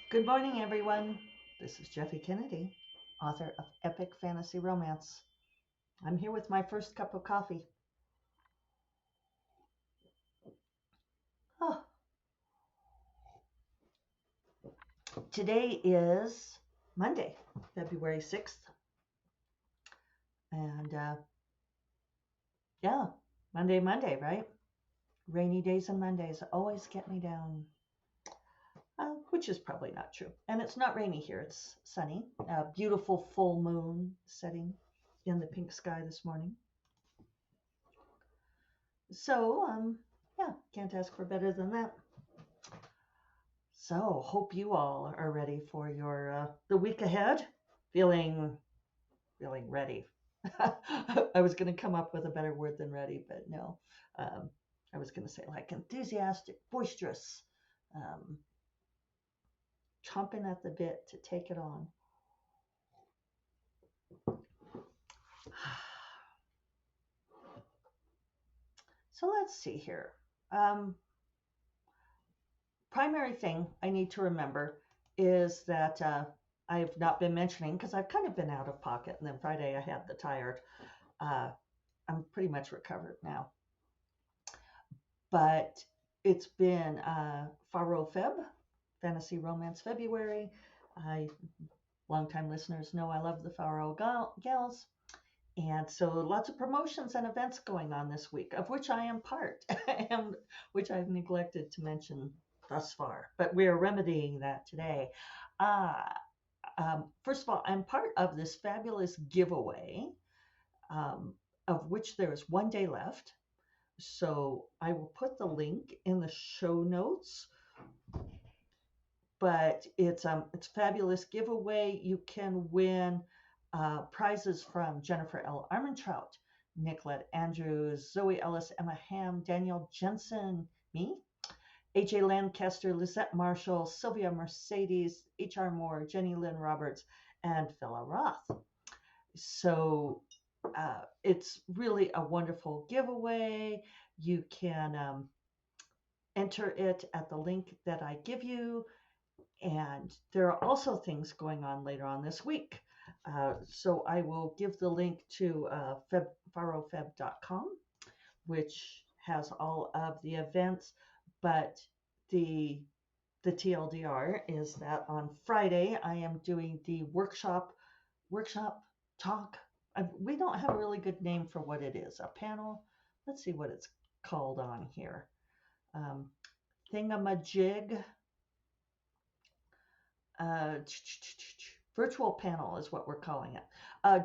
Good morning, everyone. This is Jeffe Kennedy, author of Epic Fantasy Romance. I'm here with my first cup of coffee. Oh, today is Monday, February 6th. And yeah, Monday, right? Rainy days and Mondays always get me down, which is probably not true. And it's not rainy here, it's sunny. A beautiful full moon setting in the pink sky this morning. So, yeah, can't ask for better than that. So, hope you all are ready for your the week ahead. Feeling ready. I was going to come up with a better word than ready, but no. Um, I was going to say like enthusiastic, boisterous, um, chomping at the bit to take it on. So let's see here. Um, Primary thing I need to remember is that I've not been mentioning because I've kind of been out of pocket, and then Friday I had the tired. Uh, I'm pretty much recovered now, but it's been FaRoFeb, Fantasy Romance February. Longtime listeners know I love the Faro gals. And so lots of promotions and events going on this week, of which I am part, and which I've neglected to mention thus far. But we are remedying that today. Uh, First of all, I'm part of this fabulous giveaway, um, of which there is one day left. So I will put the link in the show notes. But it's a fabulous giveaway. You can win prizes from Jennifer L. Armentrout, Nicolette Andrews, Zoe Ellis, Emma Ham, Danielle Jensen, me, AJ Lancaster, Lisette Marshall, Sylvia Mercedes, HR Moore, Jenny Lynn Roberts, and Phila Roth. So it's really a wonderful giveaway. You can enter it at the link that I give you. And there are also things going on later on this week. So I will give the link to FaRoFeb.com, which has all of the events. But the TLDR is that on Friday I am doing the workshop talk. We don't have a really good name for what it is. A panel. Let's see what it's called on here. Thingamajig. uh, Virtual panel is what we're calling it.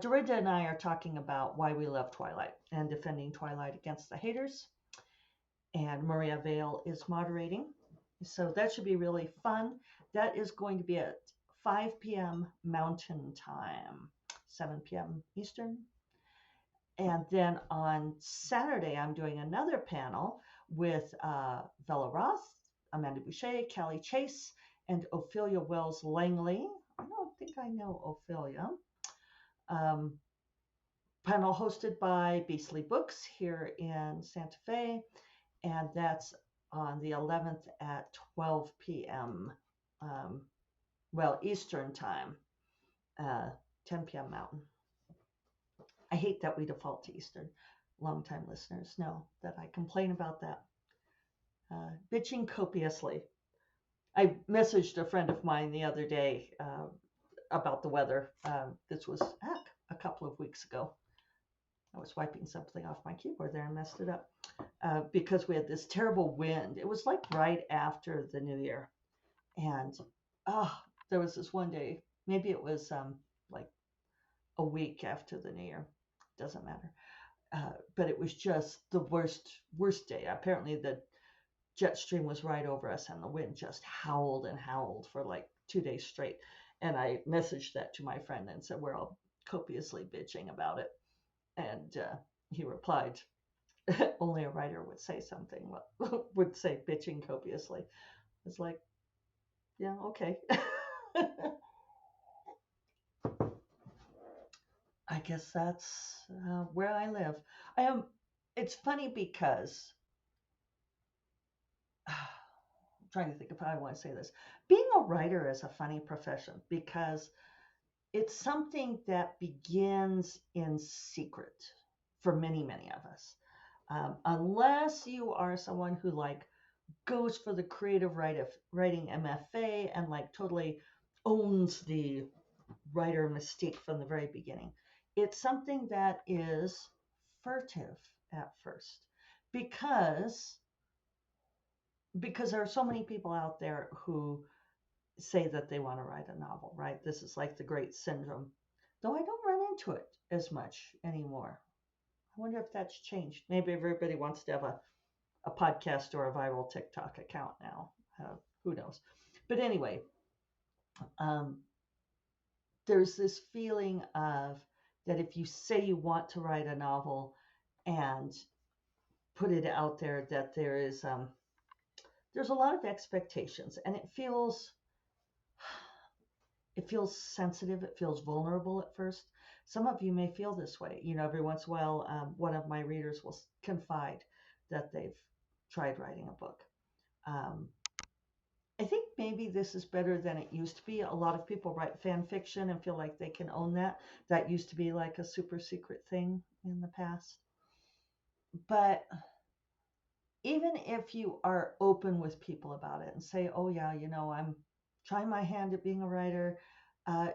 Dorinda and I are talking about why we love Twilight and defending Twilight against the haters. And Maria Vale is moderating. So that should be really fun. That is going to be at 5 p.m. Mountain Time, 7 p.m. Eastern. And then on Saturday, I'm doing another panel with Bella Roth, Amanda Boucher, Callie Chase, and Ophelia Wells Langley. I don't think I know Ophelia. Um, Panel hosted by Beastly Books here in Santa Fe, and that's on the 11th at 12 p.m. Eastern time, 10 p.m. Mountain. I hate that we default to Eastern. Longtime listeners know that I complain about that. Bitching copiously. I messaged a friend of mine the other day about the weather. This was a couple of weeks ago. I was wiping something off my keyboard there and messed it up because we had this terrible wind. It was like right after the New Year. And there was this one day, maybe it was like a week after the New Year. Doesn't matter. But it was just the worst day. Apparently the jet stream was right over us and the wind just howled and howled for like 2 days straight. And I messaged that to my friend and said, we're all copiously bitching about it. And he replied, only a writer would say something, would say bitching copiously. It's like, yeah, okay. I guess that's where I live. It's funny because trying to think of how I want to say this. Being a writer is a funny profession because it's something that begins in secret for many, many of us. Unless you are someone who like goes for the creative writing MFA and like totally owns the writer mystique from the very beginning. It's something that is furtive at first because there are so many people out there who say that they want to write a novel, right? This is like the great syndrome. Though I don't run into it as much anymore. I wonder if that's changed. Maybe everybody wants to have a podcast or a viral TikTok account now. Who knows? But anyway, um, there's this feeling of that if you say you want to write a novel and put it out there, that there's a lot of expectations, and it feels sensitive. It feels vulnerable at first. Some of you may feel this way. You know, every once in a while, one of my readers will confide that they've tried writing a book. Um, I think maybe this is better than it used to be. A lot of people write fan fiction and feel like they can own that. That used to be like a super secret thing in the past. But even if you are open with people about it and say, oh, yeah, you know, I'm trying my hand at being a writer,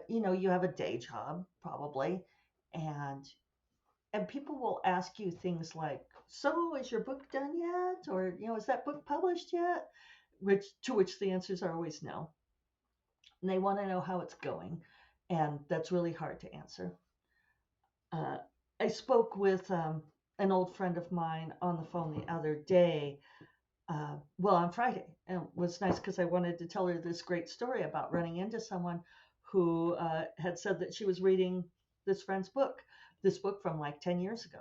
you know, you have a day job probably, and people will ask you things like, so is your book done yet? Or, you know, is that book published yet? To which the answers are always no. And they want to know how it's going. And that's really hard to answer. I spoke with an old friend of mine on the phone the other day, on Friday. And it was nice because I wanted to tell her this great story about running into someone who had said that she was reading this friend's book, this book from like 10 years ago.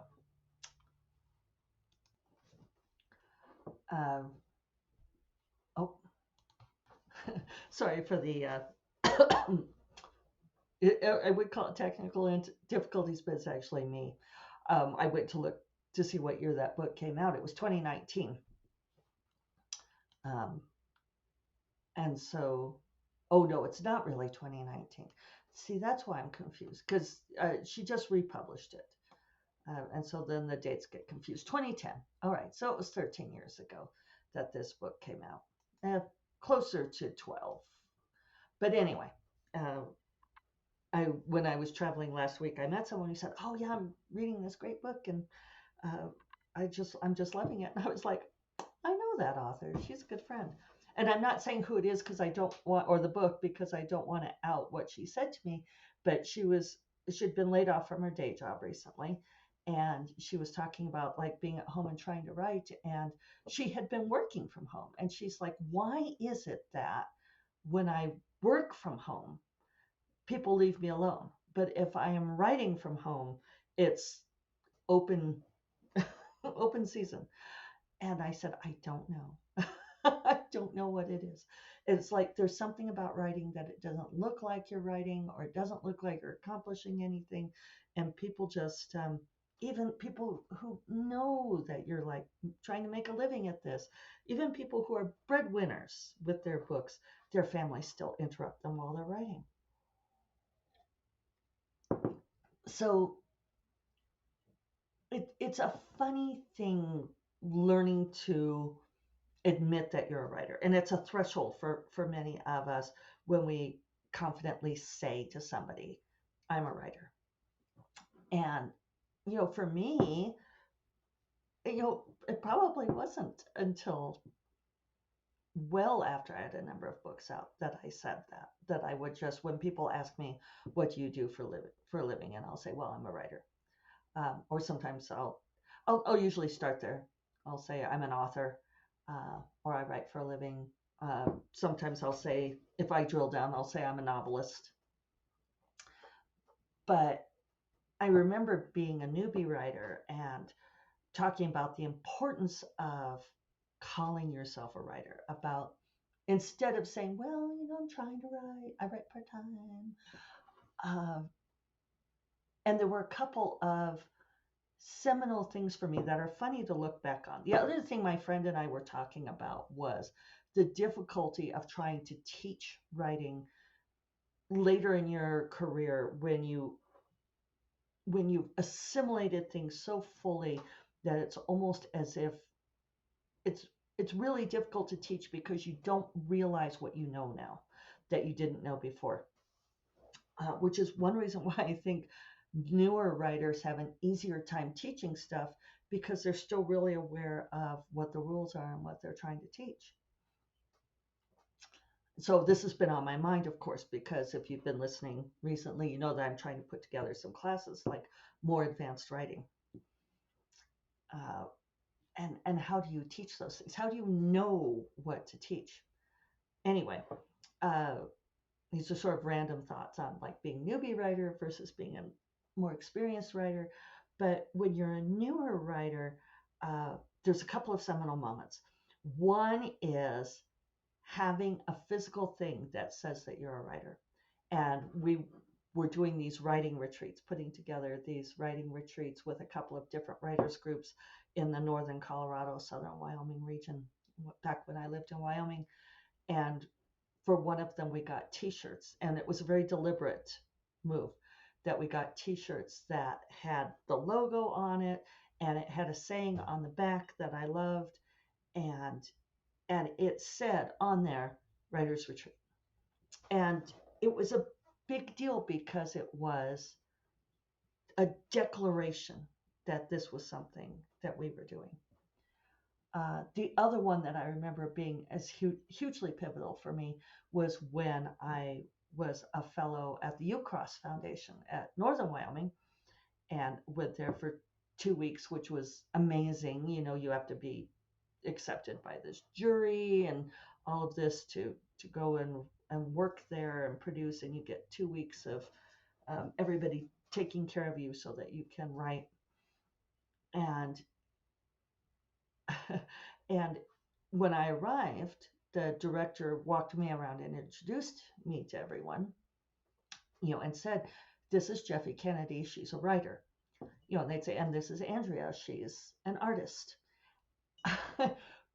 Oh, sorry for the, I would call it technical difficulties, but it's actually me. I went to look to see what year that book came out. It was 2019. And so, oh no, it's not really 2019. See, that's why I'm confused, because she just republished it. And so then the dates get confused. 2010. All right, so it was 13 years ago that this book came out. Closer to 12. But anyway, when I was traveling last week, I met someone who said, oh yeah, I'm reading this great book, and I'm just loving it. And I was like, I know that author. She's a good friend. And I'm not saying who it is because I don't want, or the book, because I don't want to out what she said to me, but she'd been laid off from her day job recently. And she was talking about like being at home and trying to write. And she had been working from home. And she's like, why is it that when I work from home, people leave me alone? But if I am writing from home, it's open, open season. And I said, I don't know. I don't know what it is. It's like there's something about writing that it doesn't look like you're writing, or it doesn't look like you're accomplishing anything. And people just, even people who know that you're like trying to make a living at this, even people who are breadwinners with their books, their families still interrupt them while they're writing. So it's a funny thing learning to admit that you're a writer. And it's a threshold for many of us when we confidently say to somebody, I'm a writer. And, you know, for me, you know, it probably wasn't until well after I had a number of books out that I said that I would just, when people ask me, what do you do for a living? And I'll say, well, I'm a writer. Or sometimes I'll usually start there. I'll say I'm an author, or I write for a living. Sometimes I'll say, if I drill down, I'll say I'm a novelist. But I remember being a newbie writer and talking about the importance of calling yourself a writer, about instead of saying, well, you know, I'm trying to write, I write part-time. And there were a couple of seminal things for me that are funny to look back on. The other thing my friend and I were talking about was the difficulty of trying to teach writing later in your career when you've assimilated things so fully that it's almost as if it's really difficult to teach because you don't realize what you know now that you didn't know before, which is one reason why I think newer writers have an easier time teaching stuff, because they're still really aware of what the rules are and what they're trying to teach. So this has been on my mind, of course, because if you've been listening recently, you know that I'm trying to put together some classes like more advanced writing. And how do you teach those things? How do you know what to teach? Anyway, these are sort of random thoughts on like being a newbie writer versus being a more experienced writer. But when you're a newer writer, there's a couple of seminal moments. One is having a physical thing that says that you're a writer. And we were doing these writing retreats, putting together these writing retreats with a couple of different writers groups in the northern Colorado, southern Wyoming region, back when I lived in Wyoming. And for one of them, we got t-shirts, and it was a very deliberate move that we got t-shirts that had the logo on it, and it had a saying on the back that I loved, and it said on there, Writers Retreat. And it was a big deal because it was a declaration that this was something that we were doing. The other one that I remember being as hugely pivotal for me was when I was a fellow at the U-Cross Foundation at Northern Wyoming, and went there for 2 weeks, which was amazing. You know, you have to be accepted by this jury and all of this to go and work there and produce, and you get 2 weeks of everybody taking care of you so that you can write. And and when I arrived, the director walked me around and introduced me to everyone, and said, "This is Jeffe Kennedy. She's a writer." And they'd say, "And this is Andrea. She's an artist."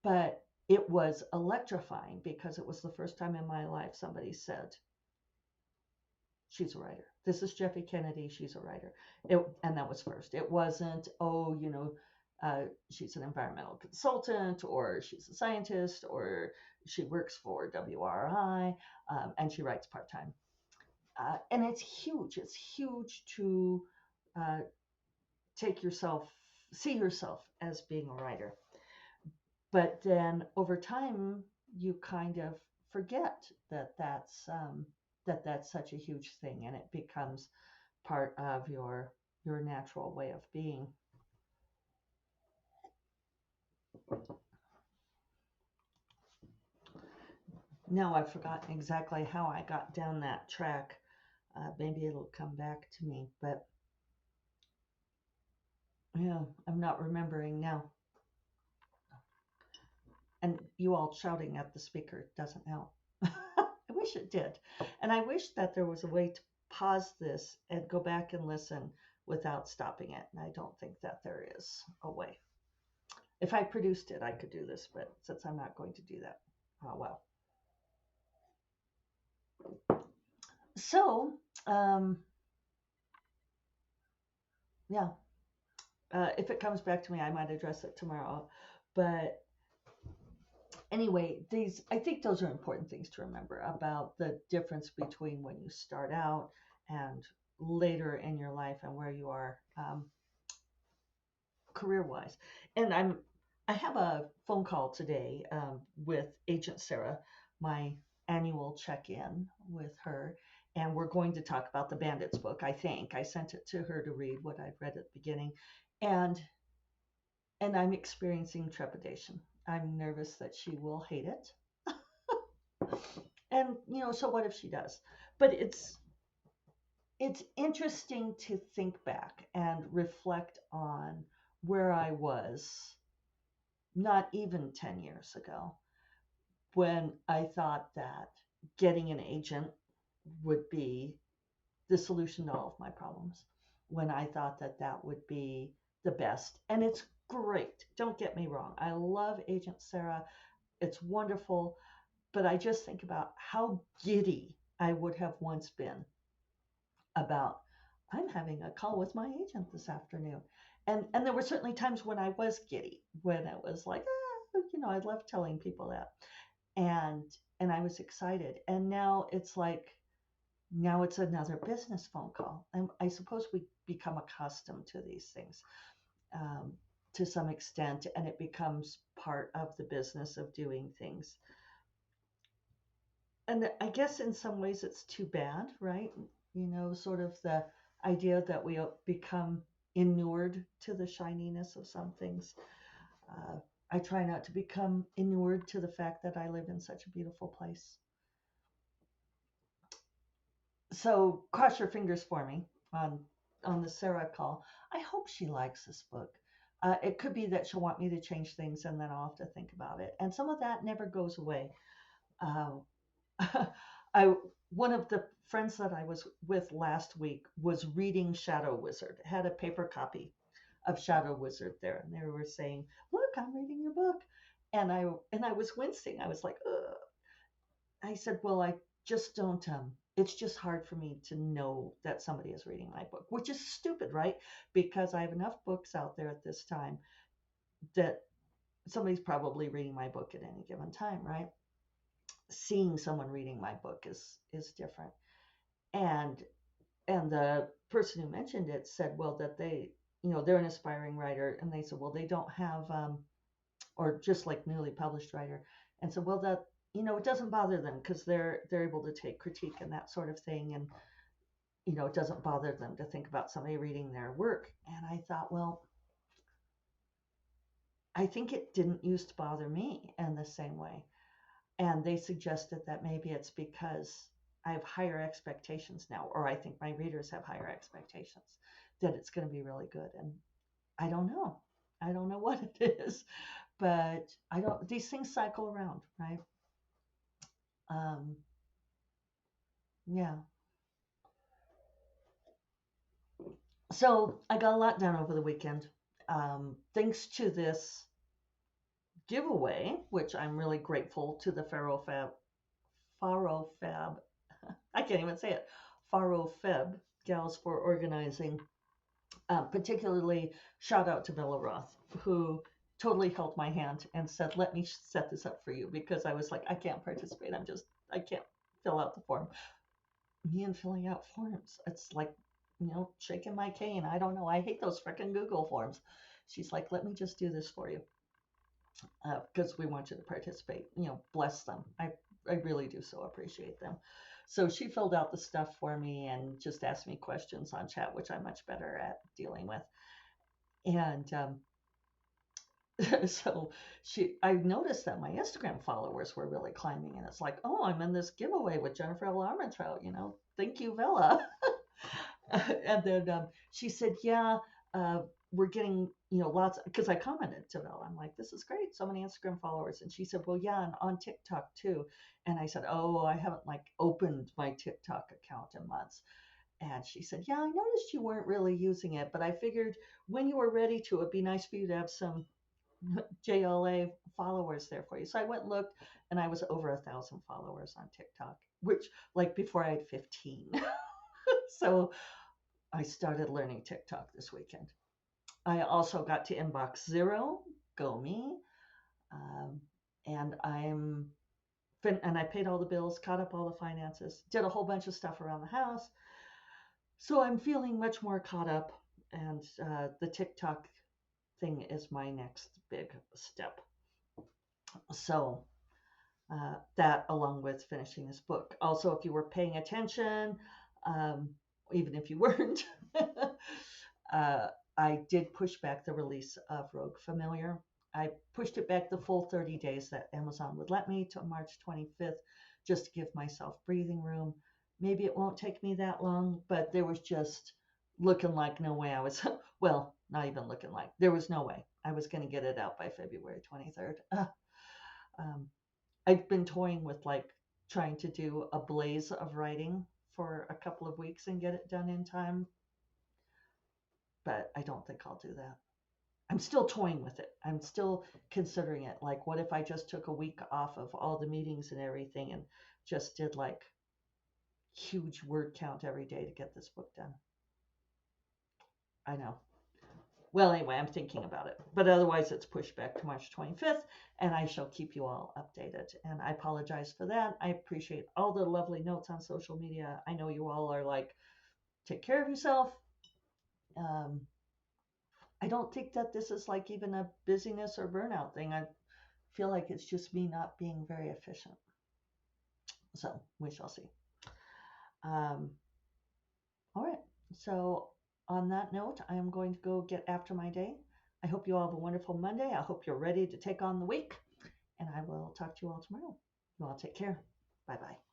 But it was electrifying because it was the first time in my life somebody said, "She's a writer. This is Jeffe Kennedy. She's a writer." And that was first. It wasn't, she's an environmental consultant, or she's a scientist, or she works for WRI, and she writes part-time. And it's huge. It's huge to see yourself as being a writer. But then over time, you kind of forget that that's such a huge thing, and it becomes part of your natural way of being. Now I've forgotten exactly how I got down that track. Maybe it'll come back to me, but yeah, I'm not remembering now. And you all shouting at the speaker doesn't help. I wish it did. And I wish that there was a way to pause this and go back and listen without stopping it. And I don't think that there is a way. If I produced it, I could do this, but since I'm not going to do that, well. So, yeah, if it comes back to me, I might address it tomorrow. But anyway, I think those are important things to remember about the difference between when you start out and later in your life and where you are career-wise. And I have a phone call today with Agent Sarah, my annual check-in with her, and we're going to talk about the Bandits book. I think I sent it to her to read what I've read at the beginning, and I'm experiencing trepidation. I'm nervous that she will hate it. And so what if she does? But it's interesting to think back and reflect on where I was not even 10 years ago, when I thought that getting an agent would be the solution to all of my problems, when I thought that that would be the best. And it's great. Don't get me wrong. I love Agent Sarah. It's wonderful. but I just think about how giddy I would have once been about, I'm having a call with my agent this afternoon. And there were certainly times when I was giddy, when it was like, I love telling people that. And I was excited. And now it's like, now it's another business phone call. And I suppose we become accustomed to these things um, to some extent, and it becomes part of the business of doing things. And I guess in some ways it's too bad, right? Sort of the idea that we become inured to the shininess of some things. Uh, I try not to become inured to the fact that I live in such a beautiful place. So cross your fingers for me on the Sarah call. I hope she likes this book. It could be that she'll want me to change things, and then I'll have to think about it. And some of that never goes away. Uh, I One of the friends that I was with last week was reading Shadow Wizard. Had a paper copy of Shadow Wizard there, and they were saying, "Look, I'm reading your book," and I was wincing. I was like, ugh. I said, "Well, I just don't. It's just hard for me to know that somebody is reading my book, which is stupid, right? Because I have enough books out there at this time that somebody's probably reading my book at any given time, right? Seeing someone reading my book is different." And the person who mentioned it said, well, that they're an aspiring writer, and they said, well, they don't have or just like newly published writer, and so, well, that it doesn't bother them because they're able to take critique and that sort of thing, and it doesn't bother them to think about somebody reading their work. And I thought, well, I think it didn't used to bother me in the same way. And they suggested that maybe it's because I have higher expectations now, or I think my readers have higher expectations, that it's going to be really good. And I don't know. I don't know what it is, but these things cycle around, right? Um, yeah. So I got a lot done over the weekend. Thanks to this giveaway, which I'm really grateful to the FaRoFeb, I can't even say it, FaRoFeb gals for organizing. Particularly shout out to Bella Roth, who totally held my hand and said, let me set this up for you, because I was like, I can't participate. I can't fill out the form. Me and filling out forms, it's like, shaking my cane. I don't know. I hate those freaking Google forms. She's like, let me just do this for you, because we want you to participate. Bless them. I really do so appreciate them. So she filled out the stuff for me and just asked me questions on chat, which I'm much better at dealing with. And so I noticed that my Instagram followers were really climbing, and it's like, oh, I'm in this giveaway with Jennifer L. Armentrout, thank you, Villa. And then she said, yeah, we're getting, lots, because I commented to Villa. I'm like, this is great, so many Instagram followers. And she said, well, yeah, and on TikTok too. And I said, oh, I haven't opened my TikTok account in months. And she said, yeah, I noticed you weren't really using it, but I figured when you were ready to, it'd be nice for you to have some JLA followers there for you. So I went and looked, and I was over 1,000 followers on TikTok, which before I had 15. So I started learning TikTok this weekend. I also got to inbox zero, go me, um, and I paid all the bills, caught up all the finances, did a whole bunch of stuff around the house. So I'm feeling much more caught up, and the TikTok thing is my next big step. So that, along with finishing this book. Also, if you were paying attention, um, even if you weren't, I did push back the release of Rogue Familiar. I pushed it back the full 30 days that Amazon would let me to March 25th, just to give myself breathing room. Maybe it won't take me that long, but there was just looking like no way I was, well, not even looking like, there was no way I was going to get it out by February 23rd. I've been toying with trying to do a blaze of writing for a couple of weeks and get it done in time, but I don't think I'll do that. I'm still toying with it. I'm still considering it. Like, what if I just took a week off of all the meetings and everything and just did like huge word count every day to get this book done? I know. Well, anyway, I'm thinking about it. But otherwise, it's pushed back to March 25th, and I shall keep you all updated. And I apologize for that. I appreciate all the lovely notes on social media. I know you all are like, take care of yourself. I don't think that this is like even a busyness or burnout thing. I feel like it's just me not being very efficient. So we shall see. All right. So on that note, I am going to go get after my day. I hope you all have a wonderful Monday. I hope you're ready to take on the week. And I will talk to you all tomorrow. You all take care. Bye-bye.